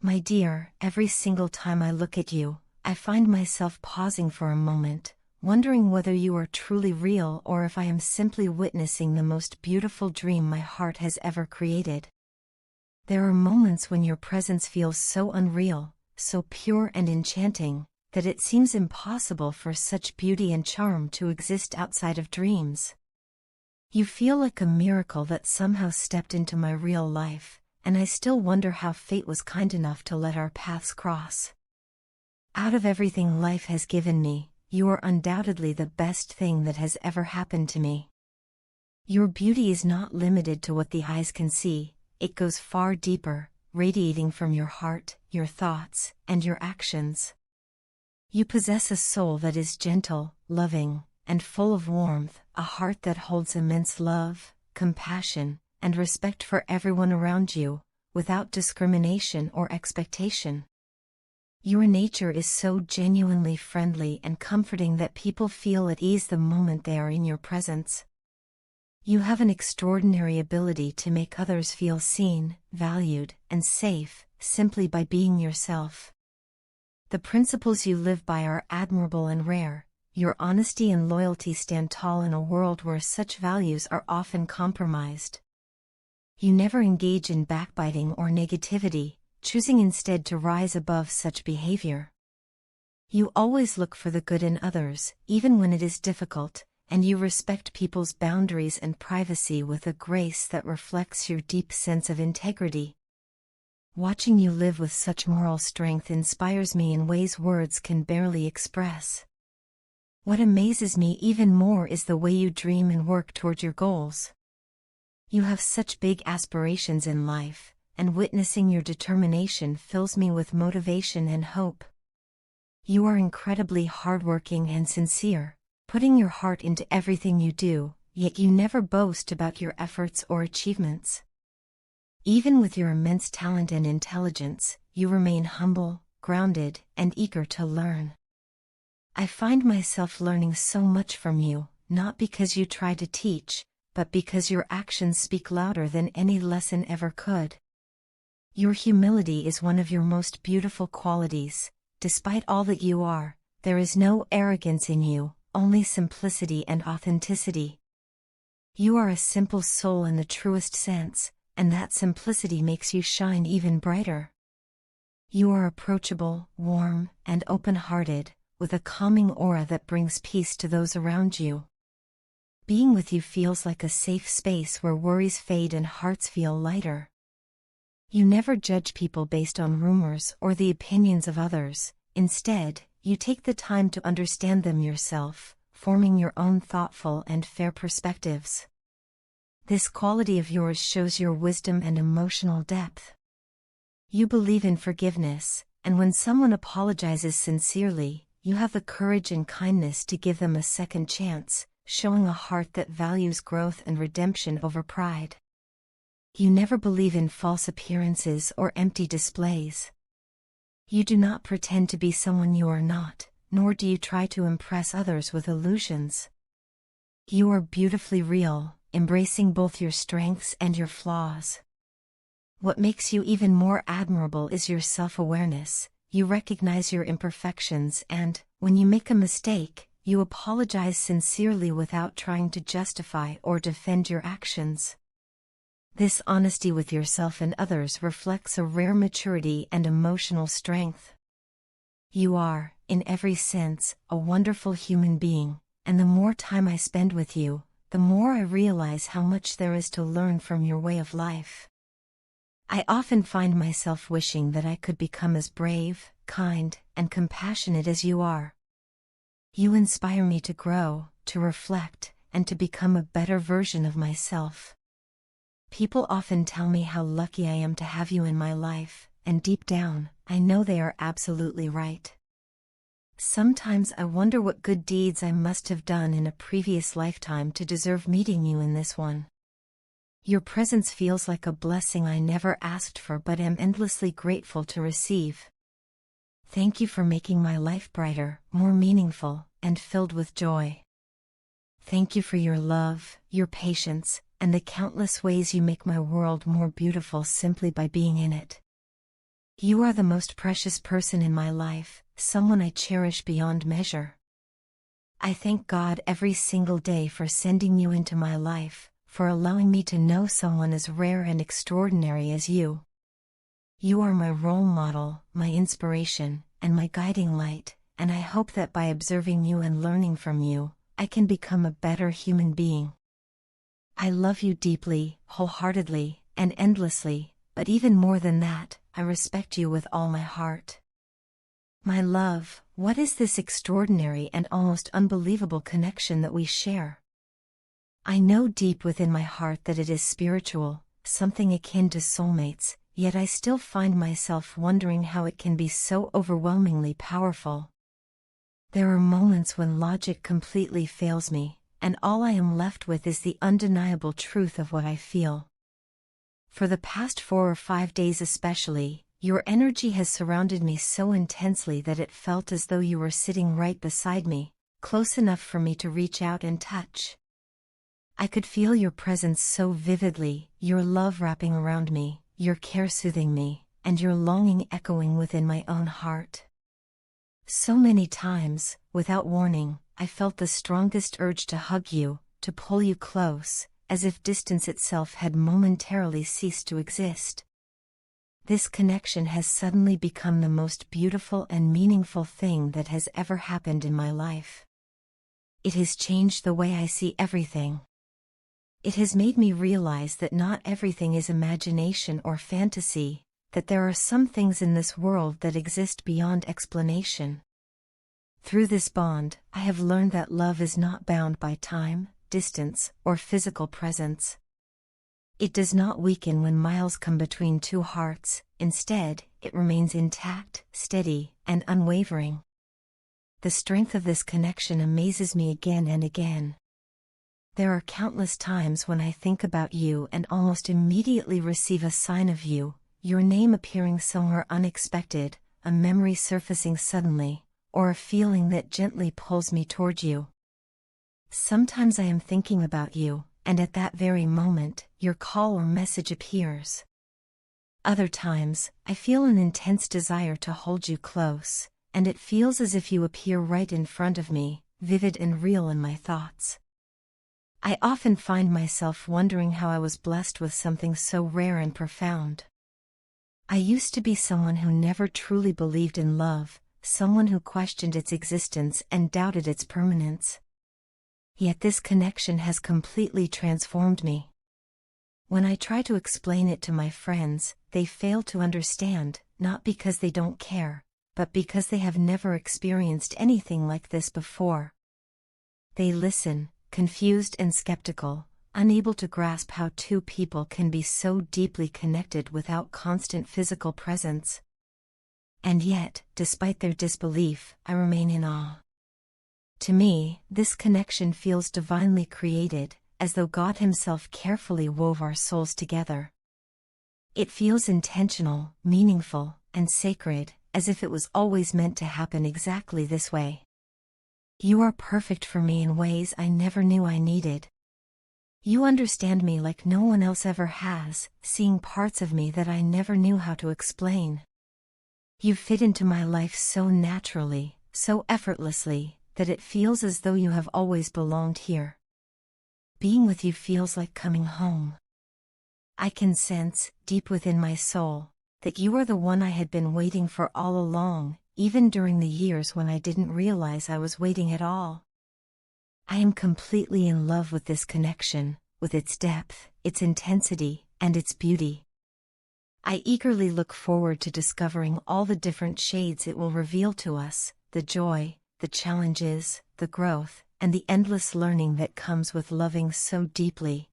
My dear, every single time I look at you, I find myself pausing for a moment, wondering whether you are truly real or if I am simply witnessing the most beautiful dream my heart has ever created. There are moments when your presence feels so unreal, so pure and enchanting, that it seems impossible for such beauty and charm to exist outside of dreams. You feel like a miracle that somehow stepped into my real life, and I still wonder how fate was kind enough to let our paths cross. Out of everything life has given me, you are undoubtedly the best thing that has ever happened to me. Your beauty is not limited to what the eyes can see, it goes far deeper, radiating from your heart, your thoughts, and your actions. You possess a soul that is gentle, loving, and full of warmth, a heart that holds immense love, compassion, and respect for everyone around you, without discrimination or expectation. Your nature is so genuinely friendly and comforting that people feel at ease the moment they are in your presence. You have an extraordinary ability to make others feel seen, valued, and safe, simply by being yourself. The principles you live by are admirable and rare. Your honesty and loyalty stand tall in a world where such values are often compromised. You never engage in backbiting or negativity, choosing instead to rise above such behavior. You always look for the good in others, even when it is difficult, and you respect people's boundaries and privacy with a grace that reflects your deep sense of integrity. Watching you live with such moral strength inspires me in ways words can barely express. What amazes me even more is the way you dream and work toward your goals. You have such big aspirations in life, and witnessing your determination fills me with motivation and hope. You are incredibly hardworking and sincere, putting your heart into everything you do, yet you never boast about your efforts or achievements. Even with your immense talent and intelligence, you remain humble, grounded, and eager to learn. I find myself learning so much from you, not because you try to teach, but because your actions speak louder than any lesson ever could. Your humility is one of your most beautiful qualities. Despite all that you are, there is no arrogance in you, only simplicity and authenticity. You are a simple soul in the truest sense, and that simplicity makes you shine even brighter. You are approachable, warm, and open-hearted, with a calming aura that brings peace to those around you. Being with you feels like a safe space where worries fade and hearts feel lighter. You never judge people based on rumors or the opinions of others. Instead, you take the time to understand them yourself, forming your own thoughtful and fair perspectives. This quality of yours shows your wisdom and emotional depth. You believe in forgiveness, and when someone apologizes sincerely, you have the courage and kindness to give them a second chance, showing a heart that values growth and redemption over pride. You never believe in false appearances or empty displays. You do not pretend to be someone you are not, nor do you try to impress others with illusions. You are beautifully real, embracing both your strengths and your flaws. What makes you even more admirable is your self-awareness. You recognize your imperfections and, when you make a mistake, you apologize sincerely without trying to justify or defend your actions. This honesty with yourself and others reflects a rare maturity and emotional strength. You are, in every sense, a wonderful human being, and the more time I spend with you, the more I realize how much there is to learn from your way of life. I often find myself wishing that I could become as brave, kind, and compassionate as you are. You inspire me to grow, to reflect, and to become a better version of myself. People often tell me how lucky I am to have you in my life, and deep down, I know they are absolutely right. Sometimes I wonder what good deeds I must have done in a previous lifetime to deserve meeting you in this one. Your presence feels like a blessing I never asked for but am endlessly grateful to receive. Thank you for making my life brighter, more meaningful, and filled with joy. Thank you for your love, your patience, and the countless ways you make my world more beautiful simply by being in it. You are the most precious person in my life, someone I cherish beyond measure. I thank God every single day for sending you into my life, for allowing me to know someone as rare and extraordinary as you. You are my role model, my inspiration, and my guiding light, and I hope that by observing you and learning from you, I can become a better human being. I love you deeply, wholeheartedly, and endlessly, but even more than that, I respect you with all my heart. My love, what is this extraordinary and almost unbelievable connection that we share? I know deep within my heart that it is spiritual, something akin to soulmates, yet I still find myself wondering how it can be so overwhelmingly powerful. There are moments when logic completely fails me, and all I am left with is the undeniable truth of what I feel. For the past 4 or 5 days especially, your energy has surrounded me so intensely that it felt as though you were sitting right beside me, close enough for me to reach out and touch. I could feel your presence so vividly, your love wrapping around me, your care soothing me, and your longing echoing within my own heart. So many times, without warning, I felt the strongest urge to hug you, to pull you close, as if distance itself had momentarily ceased to exist. This connection has suddenly become the most beautiful and meaningful thing that has ever happened in my life. It has changed the way I see everything. It has made me realize that not everything is imagination or fantasy, that there are some things in this world that exist beyond explanation. Through this bond, I have learned that love is not bound by time, distance, or physical presence. It does not weaken when miles come between two hearts, instead, it remains intact, steady, and unwavering. The strength of this connection amazes me again and again. There are countless times when I think about you and almost immediately receive a sign of you, your name appearing somewhere unexpected, a memory surfacing suddenly, or a feeling that gently pulls me toward you. Sometimes I am thinking about you, and at that very moment, your call or message appears. Other times, I feel an intense desire to hold you close, and it feels as if you appear right in front of me, vivid and real in my thoughts. I often find myself wondering how I was blessed with something so rare and profound. I used to be someone who never truly believed in love, someone who questioned its existence and doubted its permanence. Yet this connection has completely transformed me. When I try to explain it to my friends, they fail to understand, not because they don't care, but because they have never experienced anything like this before. They listen, confused and skeptical, unable to grasp how two people can be so deeply connected without constant physical presence. And yet, despite their disbelief, I remain in awe. To me, this connection feels divinely created, as though God Himself carefully wove our souls together. It feels intentional, meaningful, and sacred, as if it was always meant to happen exactly this way. You are perfect for me in ways I never knew I needed. You understand me like no one else ever has, seeing parts of me that I never knew how to explain. You fit into my life so naturally, so effortlessly, that it feels as though you have always belonged here. Being with you feels like coming home. I can sense, deep within my soul, that you are the one I had been waiting for all along, even during the years when I didn't realize I was waiting at all. I am completely in love with this connection, with its depth, its intensity, and its beauty. I eagerly look forward to discovering all the different shades it will reveal to us, the joy, the challenges, the growth, and the endless learning that comes with loving so deeply.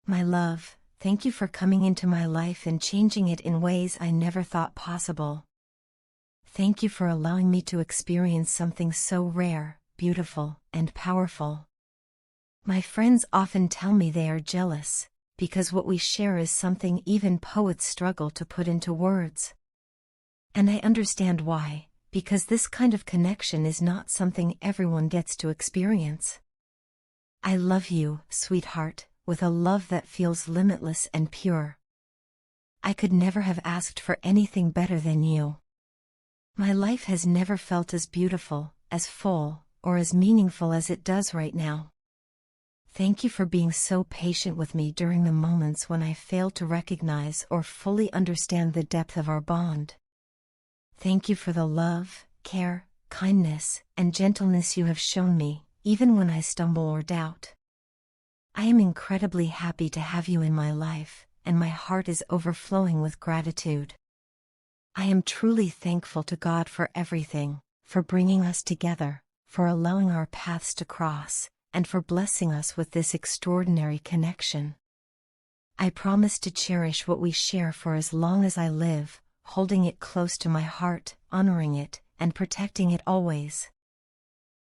My love, thank you for coming into my life and changing it in ways I never thought possible. Thank you for allowing me to experience something so rare, beautiful, and powerful. My friends often tell me they are jealous, because what we share is something even poets struggle to put into words. And I understand why, because this kind of connection is not something everyone gets to experience. I love you, sweetheart, with a love that feels limitless and pure. I could never have asked for anything better than you. My life has never felt as beautiful, as full, or as meaningful as it does right now. Thank you for being so patient with me during the moments when I failed to recognize or fully understand the depth of our bond. Thank you for the love, care, kindness, and gentleness you have shown me, even when I stumble or doubt. I am incredibly happy to have you in my life, and my heart is overflowing with gratitude. I am truly thankful to God for everything, for bringing us together, for allowing our paths to cross, and for blessing us with this extraordinary connection. I promise to cherish what we share for as long as I live, holding it close to my heart, honoring it, and protecting it always.